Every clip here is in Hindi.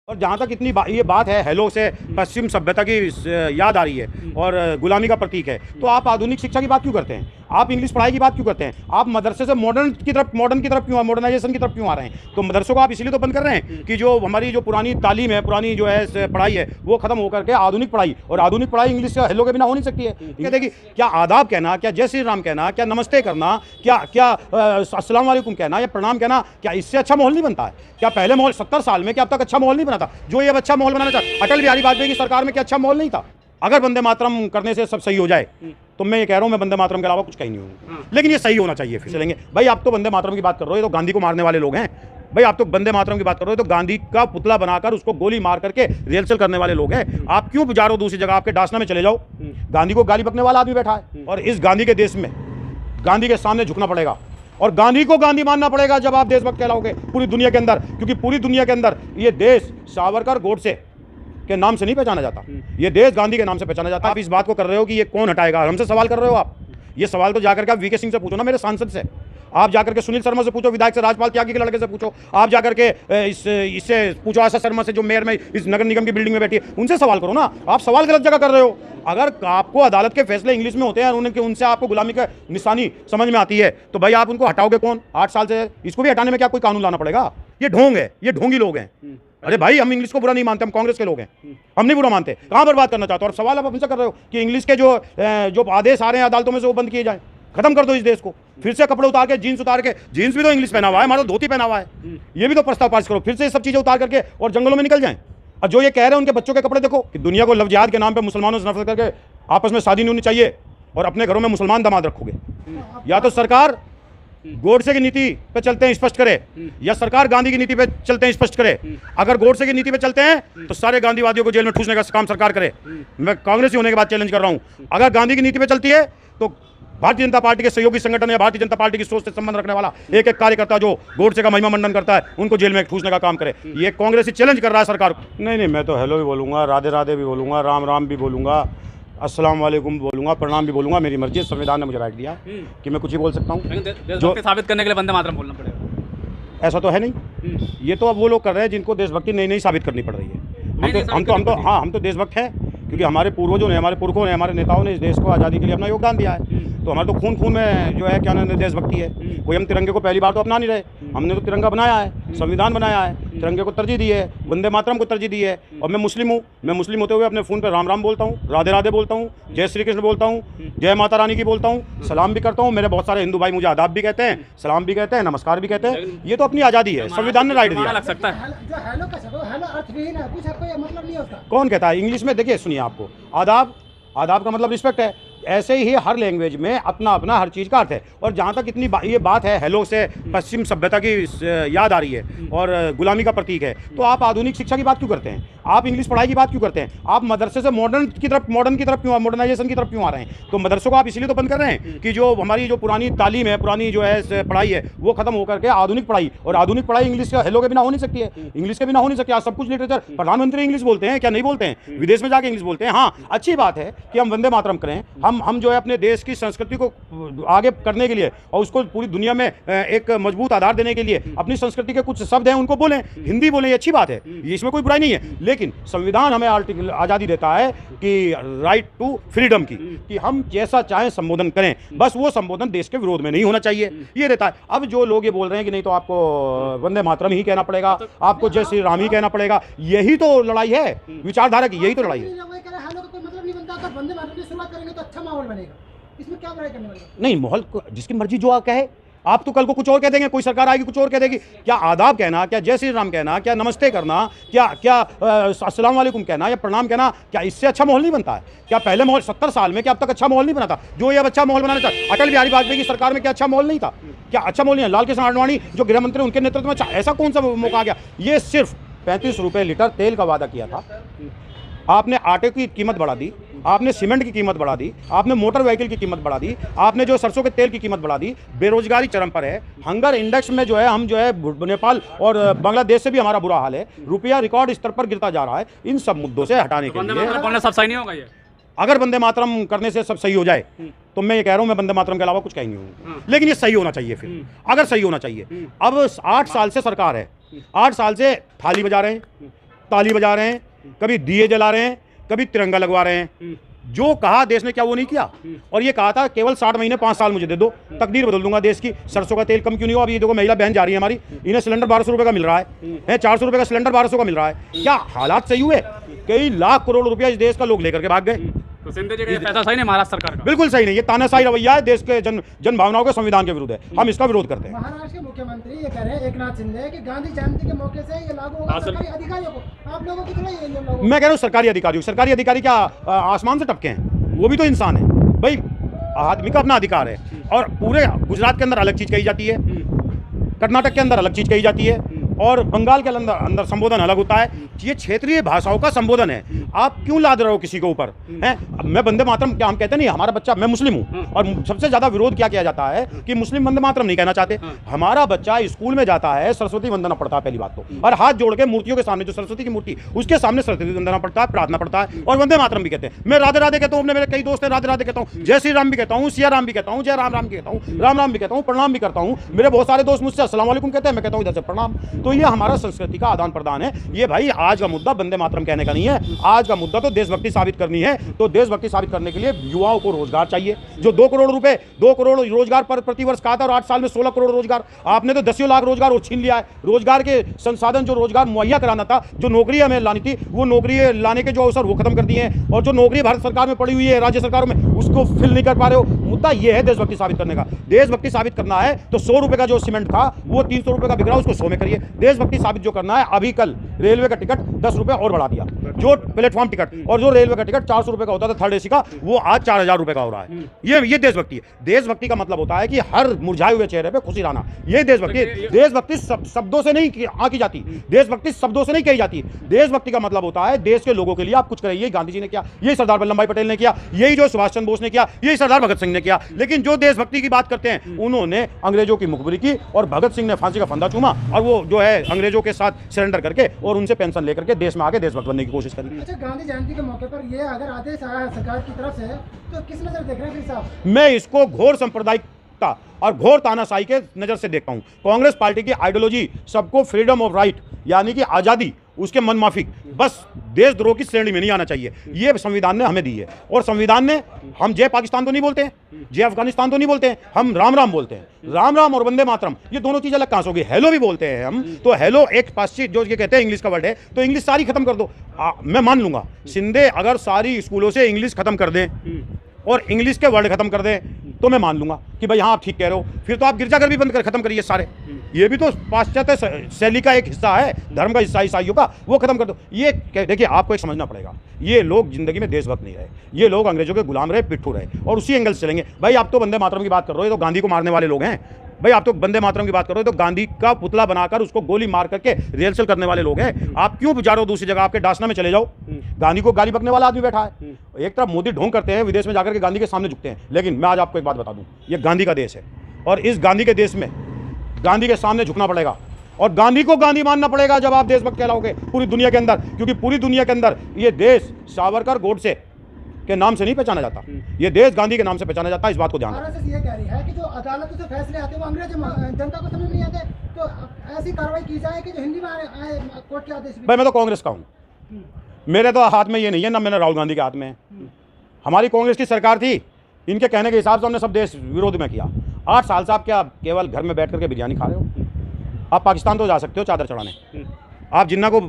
और जहाँ तक इतनी ये बात है हेलो से पश्चिम सभ्यता की याद आ रही है और गुलामी का प्रतीक है, तो आप आधुनिक शिक्षा की बात क्यों करते हैं? आप इंग्लिश पढ़ाई की बात क्यों करते हैं? आप मदरसे से मॉडर्न की तरफ क्यों, मॉडर्नाइजेशन की तरफ क्यों आ रहे हैं? तो मदरसों को आप इसीलिए तो बंद कर रहे हैं कि जो हमारी जो पुरानी तालीम है, पुरानी जो है पढ़ाई है, वो खत्म होकर के आधुनिक पढ़ाई, और आधुनिक पढ़ाई इंग्लिश का हेलो के बिना हो नहीं सकती है। क्या देखिए, क्या आदाब कहना, क्या जय श्री राम कहना, क्या नमस्ते करना, क्या अस्सलाम वालेकुम कहना या प्रणाम कहना, क्या इससे अच्छा माहौल नहीं बनता है? क्या पहले माहौल 70 साल में क्या अब तक अच्छा माहौल नहीं बना था? जो ये अच्छा माहौल बनाना चाहता, अटल बिहारी वाजपेयी की सरकार में क्या अच्छा माहौल नहीं था? अगर वंदे मातरम करने से सब सही हो जाए तो मैं ये कह रहा हूँ, मैं वंदे मातरम के अलावा कुछ कहीं नहीं हूँ, लेकिन ये सही होना चाहिए। फिर चलेंगे भाई, आप तो वंदे मातरम की बात कर रहे हो, तो गांधी को मारने वाले लोग हैं। भाई आप तो वंदे मातरम की बात कर रहे हो, तो गांधी का पुतला बनाकर उसको गोली मार करके रिहर्सल करने वाले लोग हैं। आप क्यों जा रहे हो दूसरी जगह? आपके डासना में चले जाओ। गांधी को गाली बकने वाला आदमी बैठा है, और इस गांधी के देश में गांधी के सामने झुकना पड़ेगा और गांधी को गांधी मानना पड़ेगा जब आप देशभक्त कहलाओगे पूरी दुनिया के अंदर, क्योंकि पूरी दुनिया के अंदर ये देश सावरकर गोडसे के नाम से नहीं पहचाना जाता, ये देश गांधी के नाम से पहचाना जाता है। आप इस बात को कर रहे हो कि ये कौन हटाएगा, हमसे सवाल कर रहे हो आप। ये सवाल तो जाकर के आप वीके सिंह से पूछो ना, मेरे सांसद से। आप जाकर के सुनील शर्मा से पूछो, विधायक से, राजपाल त्यागी के लड़के से पूछो। आप जाकर के इससे पूछो, आशा शर्मा से, जो मेयर में इस नगर निगम की बिल्डिंग में बैठी है, उनसे सवाल करो ना। आप सवाल गलत जगह कर रहे हो। अगर आपको अदालत के फैसले इंग्लिश में होते हैं और उनसे आपको गुलामी का निशानी समझ में आती है, तो भाई आप उनको हटाओगे कौन? 8 साल से इसको भी हटाने में क्या कोई कानून लाना पड़ेगा? ये ढोंग है, ये ढोंगी लोग हैं। अरे भाई, हम इंग्लिश को बुरा नहीं मानते, हम कांग्रेस के लोग हैं, हम नहीं बुरा मानते। कहाँ बर्बाद करना चाहते हो? और सवाल आप हमसे कर रहे हो कि इंग्लिश के जो आदेश आ रहे हैं अदालतों में से, वो बंद किए जाए। खत्म कर दो इस देश को। फिर से कपड़े उतार के, जीन्स उतार के, जीन्स भी तो इंग्लिश पहना हुआ है, हमारा धोती पहना हुआ है, ये भी तो प्रस्ताव पास करो। फिर से ये सब चीजें उतार करके और जंगलों में निकल जाएं। और जो ये कह रहे हैं उनके बच्चों के कपड़े देखो कि दुनिया को लव जिहाद के नाम पे मुसलमानों से नफरत करके आपस में शादी नहीं होनी चाहिए और अपने घरों में मुसलमान दामाद रखोगे। या तो सरकार गोडसे की नीति पे चलते हैं, स्पष्ट करे, या सरकार गांधी की नीति पे चलते हैं, स्पष्ट करे। अगर गोडसे की नीति पे चलते हैं तो सारे गांधीवादियों को जेल में ठूसने का काम सरकार करे। मैं कांग्रेसी होने के बाद चैलेंज कर रहा हूं। अगर गांधी की नीति पे चलती है तो भारतीय जनता पार्टी के सहयोगी संगठन या भारतीय जनता पार्टी की सोच से संबंध रखने वाला एक कार्यकर्ता जो गोडसे का महिमा मंडन करता है, उनको जेल में ठूसने का काम करे। ये कांग्रेसी चैलेंज कर रहा है सरकार को। नहीं, मैं तो हेलो भी बोलूंगा, राधे राधे भी बोलूंगा, राम राम भी बोलूंगा, अस्सलाम वालेकुम बोलूंगा, प्रणाम भी बोलूंगा। मेरी मर्जी है, संविधान ने मुझे राइट दिया कि मैं कुछ ही बोल सकता हूँ। जो साबित करने के लिए वंदे मातरम बोलना पड़ेगा, ऐसा तो है नहीं। ये तो अब वो लोग कर रहे हैं जिनको देशभक्ति नई साबित करनी पड़ रही है। हम तो देशभक्त हैं, क्योंकि हमारे पूर्वजों ने, हमारे पुरखों ने, हमारे नेताओं ने इस देश को आज़ादी के लिए अपना योगदान दिया है। तो हमारे तो खून में जो है क्या नाम है, देशभक्ति है। कोई हम तिरंगे को पहली बार तो अपना नहीं रहे, हमने तो तिरंगा बनाया है, संविधान बनाया है, तिरंगे को तरजीह दी है, वंदे मातरम को तरजीह दी है। और मैं मुस्लिम हूँ, मैं मुस्लिम होते हुए अपने फ़ोन पर राम राम बोलता हूँ, राधे राधे बोलता हूँ, जय श्री कृष्ण बोलता हूँ, जय माता रानी की बोलता हूँ, सलाम भी करता हूँ। मेरे बहुत सारे हिंदू भाई मुझे आदाब भी कहते हैं, सलाम भी कहते हैं, नमस्कार भी कहते हैं। ये तो अपनी आज़ादी है, संविधान ने राइट दिया। लग सकता है कौन कहता है? इंग्लिश में देखिए, सुनिए, आपको आदाब का मतलब रिस्पेक्ट है। ऐसे ही हर लैंग्वेज में अपना अपना हर चीज़ का अर्थ है। और जहाँ तक इतनी ये बात है हेलो से पश्चिम सभ्यता की याद आ रही है और गुलामी का प्रतीक है, तो आप आधुनिक शिक्षा की बात क्यों करते हैं? आप इंग्लिश पढ़ाई की बात क्यों करते हैं? आप मदरसे से मॉडर्न की तरफ क्यों, मॉडर्नाइजेशन की तरफ क्यों आ रहे हैं? तो मदरसों को आप इसीलिए तो बंद कर रहे हैं कि जो हमारी जो पुरानी तालीम है, पुरानी जो है पढ़ाई है, वो खत्म होकर के आधुनिक पढ़ाई, और आधुनिक पढ़ाई इंग्लिश का हेलो के बिना हो नहीं सकती है, इंग्लिश के बिना हो नहीं सकती। आज सब कुछ लिटरेचर, प्रधानमंत्री इंग्लिश बोलते हैं, क्या नहीं बोलते हैं? विदेश में जाके इंग्लिश बोलते हैं। हाँ, अच्छी बात है कि हम वंदे मातरम करें, हम जो है अपने देश की संस्कृति को आगे करने के लिए और उसको पूरी दुनिया में एक मजबूत आधार देने के लिए अपनी संस्कृति के कुछ शब्द हैं उनको बोलें, हिंदी बोलें, ये अच्छी बात है, इसमें कोई बुराई नहीं है। लेकिन संविधान हमें आज़ादी देता है कि राइट टू फ्रीडम की, कि हम जैसा चाहें संबोधन करें, बस वो संबोधन देश के विरोध में नहीं होना चाहिए, ये देता है। अब जो लोग ये बोल रहे हैं कि नहीं तो आपको वंदे मातरम ही कहना पड़ेगा, आपको जय श्री राम ही कहना पड़ेगा, यही तो लड़ाई है विचारधारा की, यही तो लड़ाई है। इसमें क्या बुराई करने वाली? नहीं, माहौल जिसकी मर्जी जो कहे। आप तो कल को कुछ और कह देंगे, कोई सरकार आएगी कुछ और कह देगी। क्या आदाब कहना, क्या जय श्री राम कहना, क्या नमस्ते करना, क्या अस्सलाम वालेकुम कहना या प्रणाम कहना, क्या इससे अच्छा माहौल नहीं बनता है? क्या पहले माहौल 70 साल में क्या अब तक अच्छा माहौल नहीं बना था? जो ये अच्छा माहौल बनाना चाहता, अटल बिहारी वाजपेयी की सरकार में क्या अच्छा माहौल नहीं था? क्या अच्छा माहौल नहीं है? लाल कृष्ण आडवाणी जो गृह मंत्री, उनके नेतृत्व में ऐसा कौन सा मौका आ गया? ये सिर्फ 35 रुपये लीटर तेल का वादा किया था, आपने आटे की कीमत बढ़ा दी, आपने सीमेंट की कीमत बढ़ा दी, आपने मोटर व्हीकल की कीमत बढ़ा दी, आपने जो सरसों के तेल की कीमत बढ़ा दी, बेरोजगारी चरम पर है, हंगर इंडेक्स में जो है हम जो है नेपाल और बांग्लादेश से भी हमारा बुरा हाल है, रुपया रिकॉर्ड स्तर पर गिरता जा रहा है। इन सब मुद्दों से हटाने के लिए सब सही नहीं होगा। ये अगर वंदे मातरम करने से सब सही हो जाए तो मैं ये कह रहा हूँ, मैं वंदे मातरम के अलावा कुछ कहीं नहीं हूँ, लेकिन ये सही होना चाहिए। फिर अगर सही होना चाहिए, अब 8 साल से सरकार है, 8 साल से थाली बजा रहे हैं, ताली बजा रहे हैं, कभी दिए जला रहे हैं, कभी तिरंगा लगवा रहे हैं। जो कहा देश ने क्या वो नहीं किया। और ये कहा था केवल 60 महीने 5 साल मुझे दे दो, तकदीर बदल दूंगा देश की। सरसों का तेल कम क्यों नहीं हुआ? अभी ये देखो महिला बहन जा रही है हमारी, इन्हें सिलेंडर 1200 रुपये का मिल रहा है, 400 रुपये का सिलेंडर 1200 का मिल रहा है। क्या हालात सही हुए? कई लाख करोड़ रुपया इस देश का लोग लेकर के भाग गए। तो शिंदे जी का ये फैसला सही नहीं महाराष्ट्र सरकार का? बिल्कुल सही नहीं। ये तानाशाही रवैया है, देश के जन भावनाओं के संविधान के विरुद्ध है। हम इसका विरोध करते हैं। महाराष्ट्र के मुख्यमंत्री ये कह रहे हैं एकनाथ शिंदे कि गांधी जयंती के मौके से ये लागू होगा सरकारी अधिकारियों को। आप लोगों की थोड़ा ये लोगों मैं कह रहा हूँ सरकारी अधिकारी क्या आसमान से टपके हैं? वो भी तो इंसान है भाई, आदमी का अपना अधिकार है। और पूरे गुजरात के अंदर अलग चीज़ कही जाती है, कर्नाटक के अंदर अलग चीज़ कही जाती है, और बंगाल के अंदर संबोधन अलग होता है। ये क्षेत्रीय भाषाओं का संबोधन है। आप क्यों लाद रहे हो किसी के ऊपर? हैं, मैं वंदे मातरम, क्या हम कहते नहीं, हमारा बच्चा, मैं मुस्लिम हूँ, और सबसे ज़्यादा विरोध क्या किया जाता है कि मुस्लिम वंदे मातरम नहीं कहना चाहते। हमारा बच्चा स्कूल में जाता है, सरस्वती वंदना पढ़ता है पहली बात तो, और हाथ जोड़ के मूर्तियों के सामने, जो सरस्वती की मूर्ति उसके सामने सरस्वती वंदना पढ़ता है, प्रार्थना पढ़ता है, और वंदे मातरम भी कहते हैं। मैं राधे राधे कहता हूँ, अपने मेरे कई दोस्त हैं, राधे राधे कहता हूँ, जय श्री राम भी कहता हूँ, सिया राम भी कहता हूँ, जय राम राम भी कहता हूँ, राम राम भी कहता हूँ, प्रणाम भी करता हूँ। मेरे बहुत सारे दोस्त मुझसे अस्सलाम वालेकुम कहते हैं, मैं कहता हूँ इधर से प्रणाम। तो ये हमारा संस्कृति का आदान प्रदान है। ये भाई आज का मुद्दा वंदे मातरम कहने का नहीं है, आज का मुद्दा तो देशभक्ति साबित करनी है। तो देशभक्ति साबित करने के लिए युवाओं को रोजगार चाहिए। जो 2 करोड़ रुपए, 2 करोड़ रोजगार पर प्रतिवर्ष कहा था, और 8 साल में 16 करोड़ रोजगार, आपने तो 10 लाख रोजगार और छीन लिया है। रोजगार के संसाधन, जो रोजगार मुहैया कराना था, जो नौकरी हमें लानी थी, वो नौकरी लाने के जो अवसर वो खत्म कर दिए हैं। और जो नौकरी भारत सरकार में पड़ी हुई है, राज्य सरकारों में, उसको फिल नहीं कर पा रहे हो। मुद्दा ये है देशभक्ति साबित करने का। देशभक्ति साबित करना है तो 100 रुपए का जो सीमेंट था वो 300 रुपए का बिक रहा है, उसको 100 में करिए। देशभक्ति साबित जो करना है, अभी कल रेलवे का टिकट 10 रुपए और बढ़ा दिया, जो प्लेटफॉर्म टिकट, और जो रेलवे का टिकट 400 रुपए का होता था थर्ड एसी का, वो आज 4000 रुपए का हो रहा है। ये देशभक्ति है। देशभक्ति का मतलब होता है कि हर मुरझाए हुए चेहरे पे खुशी लाना। ये देशभक्ति। देशभक्ति शब्दों से नहीं आंकी जाती, देशभक्ति शब्दों से नहीं कही जाती। देशभक्ति का मतलब होता है देश के लोगों के लिए आप कुछ करें। यही गांधी जी ने किया, यही सरदार वल्लभ भाई पटेल ने किया, यही जो सुभाष चंद्र बोस ने किया, यही सरदार भगत सिंह ने किया। लेकिन जो देशभक्ति की बात करते हैं, उन्होंने अंग्रेजों की मुखबिरी की, और भगत सिंह ने फांसी का फंदा चूमा, और वो जो है अंग्रेजों के साथ सरेंडर करके और उनसे पेंशन लेकर के देश में आके देशभक्त बनने की कोशिश करी। अच्छा, गांधी जयंती के मौके पर ये अगर आदेश आया है सरकार की तरफ से, तो किस नजर देख रहे हैं फिर साहब? मैं इसको घोर सांप्रदायिकता और घोर तानाशाही के नज़र से देखता हूँ। कांग्रेस पार्टी की आइडियोलॉजी सबको फ्रीडम ऑफ राइट, यानी कि आज़ादी, उसके मन माफिक, बस देशद्रोह की श्रेणी में नहीं आना चाहिए। ये संविधान ने हमें दी है, और संविधान ने, हम जय पाकिस्तान तो नहीं बोलते हैं, जय अफगानिस्तान तो नहीं बोलते हैं, हम राम राम बोलते हैं। राम राम और वंदे मातरम ये दोनों चीज़ अलग कहाँ से होगी? हेलो भी बोलते हैं हम, तो हेलो एक पाश्चित जो ये कहते हैं इंग्लिश का वर्ड है, तो इंग्लिश सारी खत्म कर दो। मैं मान लूंगा शिंदे अगर सारी स्कूलों से इंग्लिश खत्म कर दें और इंग्लिश के वर्ड खत्म कर दें, तो मैं मान लूंगा कि भाई हाँ आप ठीक कह रहे हो। फिर तो आप गिरजाघर भी बंद कर खत्म करिए सारे। ये भी तो पाश्चात्य शैली का एक हिस्सा है, धर्म का हिस्सा ईसाइयों का, वो खत्म कर दो। ये देखिए, आपको एक समझना पड़ेगा, ये लोग जिंदगी में देशभक्त नहीं रहे, ये लोग अंग्रेजों के गुलाम रहे, पिट्ठू रहे, और उसी एंगल से चलेंगे। भाई आप तो वंदे मातरम की बात कर रहे हो, ये तो गांधी को मारने वाले लोग हैं। भाई आप तो वंदे मातरम की बात कर रहे हो, तो गांधी का पुतला बनाकर उसको गोली मार करके रिहर्सल करने वाले लोग हैं। आप क्यों जा रहे हो दूसरी जगह? आपके डासना में चले जाओ। गांधी को गाली बकने वाला आदमी बैठा है। एक तरफ मोदी ढोंग करते हैं, विदेश में जाकर के गांधी के सामने झुकते हैं। लेकिन मैं आज आपको एक बात बता दूं, ये गांधी का देश है, और इस गांधी के देश में गांधी के सामने झुकना पड़ेगा, और गांधी को गांधी मानना पड़ेगा जब आप देशभक्त कहलाओगे पूरी दुनिया के अंदर। क्योंकि पूरी दुनिया के अंदर ये देश सावरकर, गोडसे के नाम से नहीं पहचाना जाता, ये देश गांधी के नाम से पहचाना जाता है। इस बात को ध्यान रखना। आरएसएस ये कह रही है कि जो अदालतों से फैसले आते हैं वो अंग्रेज जनता को समझ नहीं आते, तो ऐसी कार्रवाई की जाए कि जो हिंदी में आए कोर्ट के आदेश। भाई मैं तो कांग्रेस का हूँ, मेरे तो हाथ में ये नहीं है, ना मैंने राहुल गांधी के हाथ में है। हमारी कांग्रेस की सरकार थी, इनके कहने के हिसाब से हमने सब देश विरोध में किया। 8 साल से आप क्या केवल घर में बैठ करके बिरयानी खा रहे हो? आप पाकिस्तान तो जा सकते हो चादर चढ़ाने, आप जिन्ना को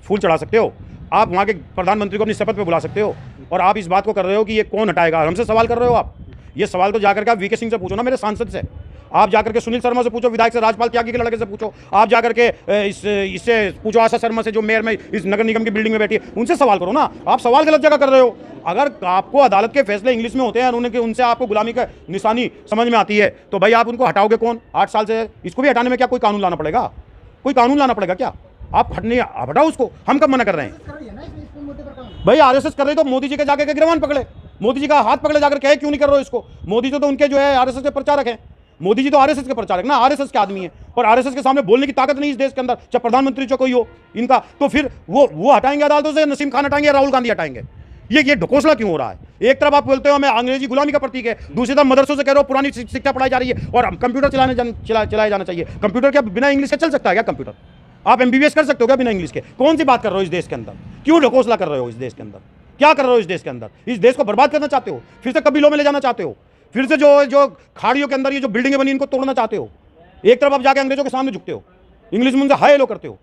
फूल चढ़ा सकते हो, आप वहाँ के प्रधानमंत्री को अपनी शपथ पे बुला सकते हो, और आप इस बात को कर रहे हो कि ये कौन हटाएगा? हमसे सवाल कर रहे हो आप। ये सवाल तो जाकर के आप वीके सिंह से पूछो ना, मेरे सांसद से। आप जाकर के सुनील शर्मा से पूछो, विधायक से, राजपाल त्यागी के लड़के से पूछो। आप जाकर के इससे पूछो, आशा शर्मा से, जो मेयर में इस नगर निगम की बिल्डिंग में बैठी है, उनसे सवाल करो ना। आप सवाल गलत जगह कर रहे हो। अगर आपको अदालत के फैसले इंग्लिश में होते हैं और उनसे आपको गुलामी का निशानी समझ में आती है, तो भाई आप उनको हटाओगे कौन? 8 साल से इसको भी हटाने में क्या कोई कानून लाना पड़ेगा? कोई कानून लाना पड़ेगा क्या? आप हटाओ उसको। हम कब मना कर रहे हैं? भाई आरएसएस कर रही तो मोदी जी के जाके गिरवान पकड़े, मोदी जी का हाथ पकड़े जाकर कहे क्यों नहीं कर रहे हो इसको? मोदी जी तो उनके जो है आरएसएस के प्रचारक हैं, मोदी जी तो आरएसएस के प्रचारक ना, आरएसएस के आदमी है, और आरएसएस के सामने बोलने की ताकत नहीं इस देश के अंदर, चाहे प्रधानमंत्री चाहे कोई हो इनका। तो फिर वो हटाएंगे अदालतों से, नसीम खान हटाएंगे या राहुल गांधी हटाएंगे? ये ढकोसला क्यों हो रहा है? एक तरफ आप बोलते हो हमें अंग्रेजी गुलामी का प्रतीक है, दूसरी तरफ मदरसों से कह रहे हो पुरानी शिक्षा पढ़ाई जा रही है और कंप्यूटर चलाया जाना चाहिए। कंप्यूटर क्या बिना इंग्लिश के चल सकता है क्या? कंप्यूटर आप MBBS कर सकते हो क्या बिना इंग्लिश के? कौन सी बात कर रहे हो इस देश के अंदर? क्यों ढकोसला कर रहे हो इस देश के अंदर? क्या कर रहे हो इस देश के अंदर? इस देश को बर्बाद करना चाहते हो? फिर से कबीलों में ले जाना चाहते हो? फिर से जो खाड़ियों के अंदर ये जो बिल्डिंगें बनी इनको तोड़ना चाहते हो? एक तरफ आप जाके अंग्रेजों के सामने झुकते हो, इंग्लिश में उनसे हाय हेलो करते हो,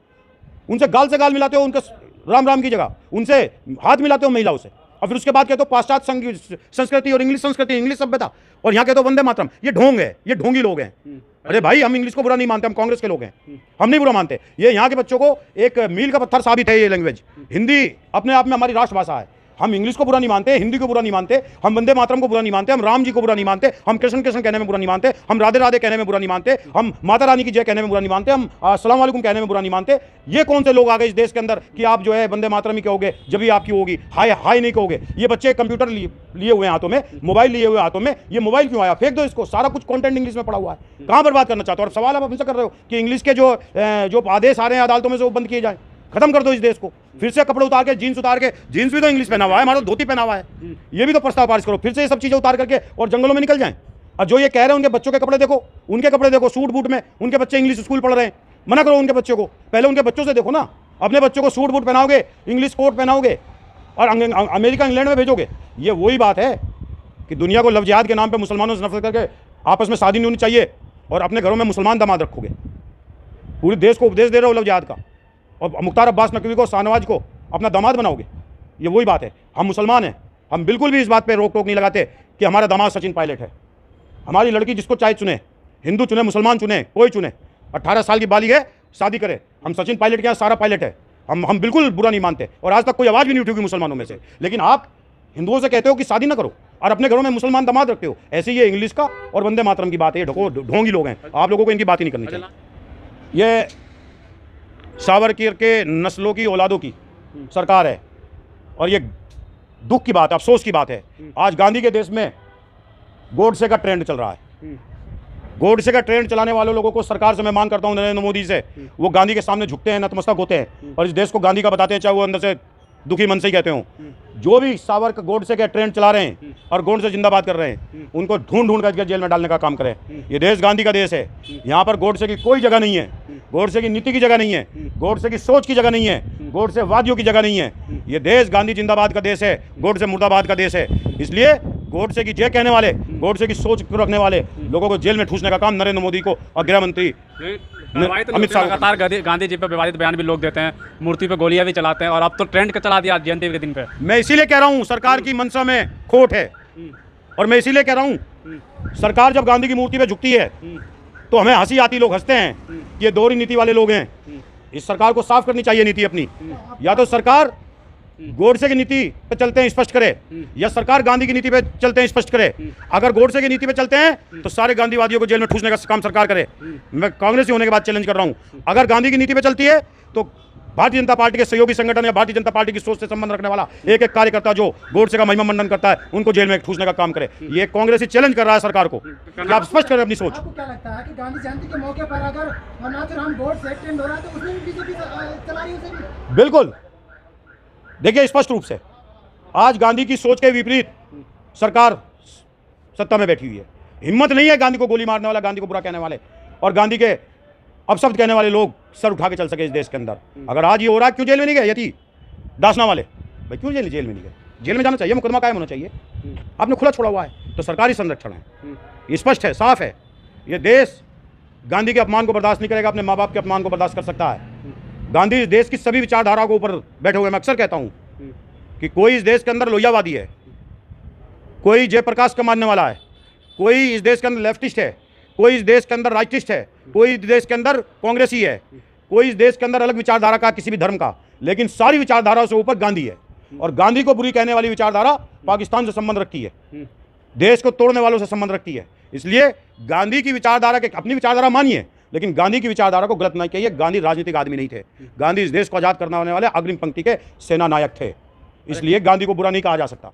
उनसे गाल से गाल मिलाते हो, उनके राम राम की जगह उनसे हाथ मिलाते हो महिलाओं से, और फिर उसके बाद कहते हो पाश्चात्य संस्कृति और इंग्लिश संस्कृति, इंग्लिश सभ्यता, और यहाँ कहते हो वंदे मातरम। ये ढोंग है, ये ढोंगी लोग हैं। अरे भाई, हम इंग्लिश को बुरा नहीं मानते, हम कांग्रेस के लोग हैं, हम नहीं बुरा मानते। ये यहाँ के बच्चों को एक मील का पत्थर साबित है ये लैंग्वेज। हिंदी अपने आप में हमारी राष्ट्रभाषा है। हम इंग्लिश को बुरा नहीं मानते, हिंदी को बुरा नहीं मानते, हम वंदे मातरम को बुरा नहीं मानते, हम राम जी को बुरा नहीं मानते, हम कृष्ण कृष्ण कहने में बुरा नहीं मानते, हम राधे राधे कहने में बुरा नहीं मानते, हम माता रानी की जय कहने में बुरा नहीं मानते, हम अस्सलाम वालेकुम कहने में बुरा नहीं मानते। ये कौन से लोग आ गए इस देश के अंदर कि आप जो है वंदे मातरम ही कहोगे, जब भी आपकी होगी, हाय हाय नहीं कहोगे? ये बच्चे कंप्यूटर लिए हुए हाथों में, मोबाइल लिए हुए हाथों में, ये मोबाइल क्यों आया? फेंक दो इसको, सारा कुछ कंटेंट इंग्लिश में पड़ा हुआ है। कहाँ बर्बाद करना चाहते हो? और सवाल आप हमसे कर रहे हो कि इंग्लिश के जो आदेश आ रहे हैं अदालतों में से वो बंद किए जाए, खत्म कर दो इस देश को। फिर से कपड़े उतार के, जीन्स उतार के, जीन्स भी तो इंग्लिश पहना हुआ है, हमारा धोती पहना हुआ है, ये भी तो प्रस्ताव पारित करो। फिर से ये सब चीजें उतार करके और जंगलों में निकल जाएं। और जो ये कह रहे हैं उनके बच्चों के कपड़े देखो, उनके कपड़े देखो, सूट बूट में उनके बच्चे इंग्लिश स्कूल पढ़ रहे हैं। मना करो उनके बच्चों को, पहले उनके बच्चों से देखो ना। अपने बच्चों को सूट बूट पहनाओगे, इंग्लिश कोट पहनाओगे और अमेरिका इंग्लैंड में भेजोगे। ये वही बात है कि दुनिया को लव जिहाद के नाम पर मुसलमानों से नफरत करके आपस में शादी नहीं होनी चाहिए और अपने घरों में मुसलमान दामाद रखोगे। पूरे देश को उपदेश दे रहे हो लव जिहाद का, और मुख्तार अब्बास नकवी को, शाहनवाज को अपना दामाद बनाओगे। ये वही बात है। हम मुसलमान हैं, हम बिल्कुल भी इस बात पे रोक टोक नहीं लगाते कि हमारा दामाद सचिन पायलट है। हमारी लड़की जिसको चाहे चुने, हिंदू चुने, मुसलमान चुने, कोई चुने, 18 साल की बालिग है, शादी करे। हम सचिन पायलट के यहाँ सारा पायलट है। हम बिल्कुल बुरा नहीं मानते और आज तक कोई आवाज़ भी नहीं उठी होगी मुसलमानों में से। लेकिन आप हिंदुओं से कहते हो कि शादी ना करो और अपने घरों में मुसलमान दामाद रखते हो। ऐसे ये इंग्लिश का और वंदे मातरम की बात है। ढोंगी लोग हैं, आप लोगों को इनकी बात ही नहीं करनी चाहिए। ये सावरकर के नस्लों की औलादों की सरकार है और ये दुख की बात, अफसोस की बात है। आज गांधी के देश में गोडसे का ट्रेंड चल रहा है। गोडसे का ट्रेंड चलाने वाले लोगों को सरकार से मैं मांग करता हूं, नरेंद्र मोदी से, वो गांधी के सामने झुकते हैं, नतमस्तक होते हैं और इस देश को गांधी का बताते हैं, चाहे वो अंदर से दुखी मन से ही कहते हो। जो भी सावरकर गोडसे के ट्रेंड चला रहे हैं और गोडसे जिंदाबाद कर रहे हैं, उनको ढूंढ ढूंढ करके जेल में डालने का काम करें। ये देश गांधी का देश है, यहाँ पर गोडसे की कोई जगह नहीं है, गोडसे की नीति की जगह नहीं है, गोडसे की सोच की जगह नहीं है, गोडसे वादियों की जगह नहीं है। ये देश गांधी जिंदाबाद का देश है, गोडसे मुर्दाबाद का देश है। इसलिए गोडसे की जय कहने वाले, गोडसे की सोच रखने वाले लोगों को जेल में ठूसने का काम नरेंद्र मोदी को और गृह मंत्री अमित शाह लगातार गांधी जी पे विवादित बयान भी लोग देते हैं, मूर्ति पे गोलियां भी चलाते हैं और अब तो ट्रेंड का चला दिया जयंती के दिन पे। मैं इसीलिए कह रहा हूँ सरकार की मंशा में खोट है और मैं इसीलिए कह रहा हूँ सरकार जब गांधी की मूर्ति पे झुकती है तो हमें हंसी आती, लोग हंसते हैं कि ये दोहरी नीति वाले लोग हैं। इस सरकार को साफ करनी चाहिए नीति अपनी। या तो सरकार गोडसे की नीति पे चलते हैं, स्पष्ट करे, या सरकार गांधी की नीति पे चलते हैं, स्पष्ट करे। अगर गोडसे की नीति पे चलते हैं तो सारे गांधीवादियों को जेल में ठूसने का काम सरकार करे। मैं कांग्रेस होने के बाद चैलेंज कर रहा हूं, अगर गांधी की नीति पे चलती है तो भारतीय जनता पार्टी के सहयोगी संगठन या भारतीय जनता पार्टी की सोच से संबंध रखने वाला एक एक कार्यकर्ता जो गोडसे का महिमा मंडन करता है, उनको जेल में ठूसने का काम करे। ये कांग्रेस ही चैलेंज कर रहा है सरकार को कि आप स्पष्ट करें अपनी सोच। आपको क्या लगता है कि गांधी जयंती के मौके पर अगर नाथुराम गोडसे ट्रेंड हो रहा है तो उसमें भी बीजेपी चला रही है? बिल्कुल। देखिए स्पष्ट रूप से आज गांधी की सोच के विपरीत सरकार सत्ता में बैठी हुई है। हिम्मत नहीं है गांधी को गोली मारने वाला, गांधी को बुरा कहने वाले और गांधी के अपशब्द कहने वाले लोग सर उठा के चल सके इस देश के अंदर। अगर आज ये हो रहा है, क्यों जेल में नहीं गए यति दासना वाले? भाई क्यों जेल में नहीं गए? जेल में जाना चाहिए, मुकदमा कायम होना चाहिए। आपने खुला छोड़ा हुआ है तो सरकारी संरक्षण है, ये स्पष्ट है, साफ है। ये देश गांधी के अपमान को बर्दाश्त नहीं करेगा, अपने माँ बाप के अपमान को बर्दाश्त कर सकता है। गांधी इस देश की सभी विचारधाराओं के ऊपर बैठे हुए। मैं अक्सर कहता हूं कि कोई इस देश के अंदर लोहियावादी है, कोई जयप्रकाश का मानने वाला है, कोई इस देश के अंदर लेफ्टिस्ट है, कोई इस देश के अंदर राइटिस्ट है, कोई इस देश के अंदर कांग्रेसी है, कोई इस देश के अंदर अलग विचारधारा का, किसी भी धर्म का, लेकिन सारी विचारधाराओं से ऊपर गांधी है। और गांधी को बुरी कहने वाली विचारधारा पाकिस्तान से संबंध रखती है, देश को तोड़ने वालों से संबंध रखती है। इसलिए गांधी की विचारधारा के, अपनी विचारधारा मानिए, लेकिन गांधी की विचारधारा को गलत नहीं कहिए। गांधी राजनीतिक आदमी नहीं थे, गांधी इस देश को आज़ाद करने वाले अग्रिम पंक्ति के सेना नायक थे। इसलिए गांधी को बुरा नहीं कहा जा सकता।